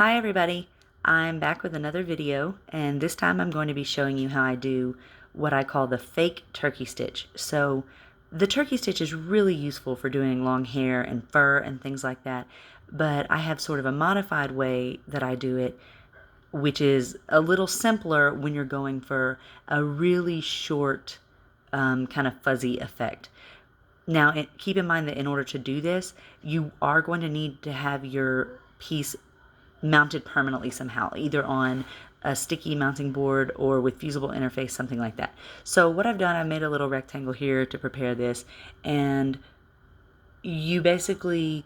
Hi everybody, I'm back with another video, and this time I'm going to be showing you how I do what I call the fake turkey stitch. So the turkey stitch is really useful for doing long hair and fur and things like that, but I have sort of a modified way that I do it, which is a little simpler when you're going for a really short kind of fuzzy effect. Now, keep in mind that in order to do this, you are going to need to have your piece mounted permanently somehow, either on a sticky mounting board or with fusible interface, something like that. So what I've done, I've made a little rectangle here to prepare this, and you basically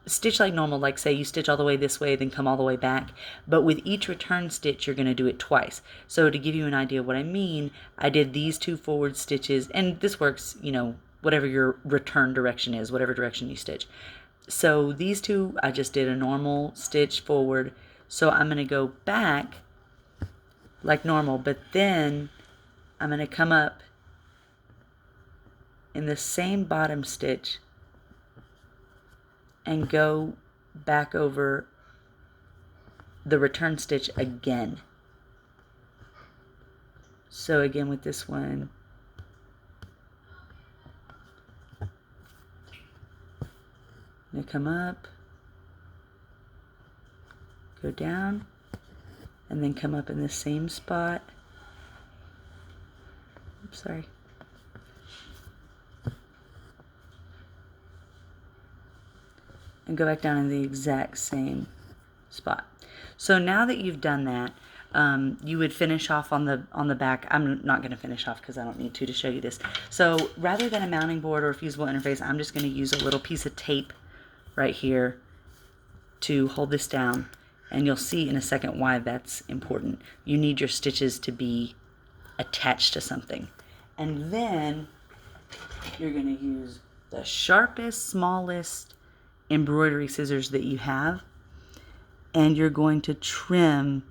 stitch like normal, like say you stitch all the way this way, then come all the way back, but with each return stitch, you're going to do it twice. So to give you an idea of what I mean, I did these two forward stitches, and this works, you know, whatever your return direction is, whatever direction you stitch. So these two, I just did a normal stitch forward. So I'm going to go back like normal, but then I'm going to come up in the same bottom stitch and go back over the return stitch again. So again with this one, I'm going to come up, go down, and then come up in the same spot. Oops, sorry. And go back down in the exact same spot. So now that you've done that, you would finish off on the back. I'm not going to finish off because I don't need to show you this. So rather than a mounting board or a fusible interface, I'm just going to use a little piece of tape right here to hold this down, and you'll see in a second why that's important. You need your stitches to be attached to something, and then you're going to use the sharpest, smallest embroidery scissors that you have, and you're going to trim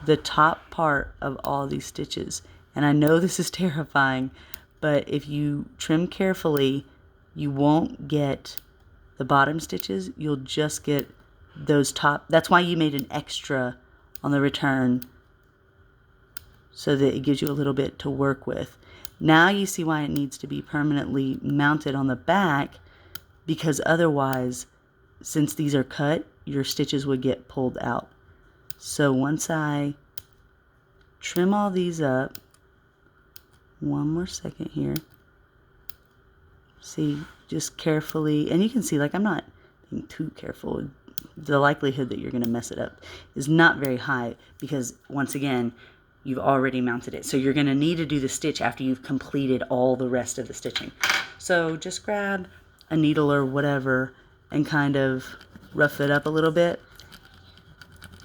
the top part of all these stitches. And I know this is terrifying, but if you trim carefully, you won't get the bottom stitches, you'll just get those top. That's why you made an extra on the return, so that it gives you a little bit to work with. Now you see why it needs to be permanently mounted on the back, because otherwise, since these are cut, your stitches would get pulled out. So once I trim all these up, one more second here, see, just carefully, and you can see, like, I'm not being too careful. The likelihood that you're going to mess it up is not very high, because once again, you've already mounted it. So you're going to need to do the stitch after you've completed all the rest of the stitching. So just grab a needle or whatever and kind of rough it up a little bit.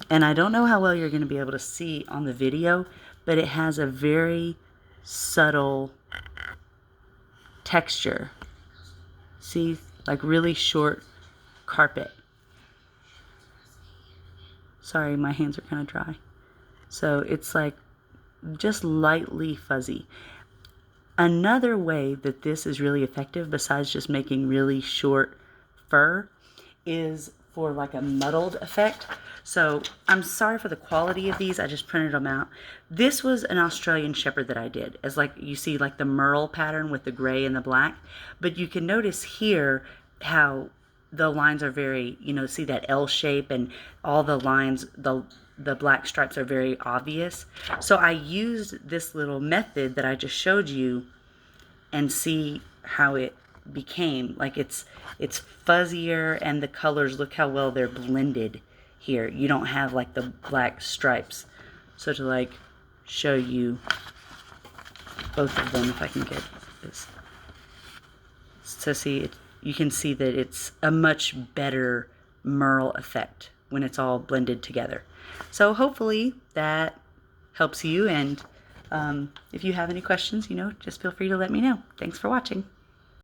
And I don't know how well you're going to be able to see on the video, but it has a very subtle texture. See, like really short carpet. Sorry, my hands are kind of dry. So it's like just lightly fuzzy. Another way that this is really effective, besides just making really short fur, is for like a muddled effect. So I'm sorry for the quality of these. I just printed them out. This was an Australian Shepherd that I did, as like you see like the merle pattern with the gray and the black. But you can notice here how the lines are very, you know, see that L shape, and all the lines, the black stripes are very obvious. So I used this little method that I just showed you, and see how it became. Like it's fuzzier, and the colors, look how well they're blended here. You don't have like the black stripes. So to like show you both of them, if I can get this. So see, you can see that it's a much better merle effect when it's all blended together. So hopefully that helps you, and if you have any questions, you know, just feel free to let me know. Thanks for watching.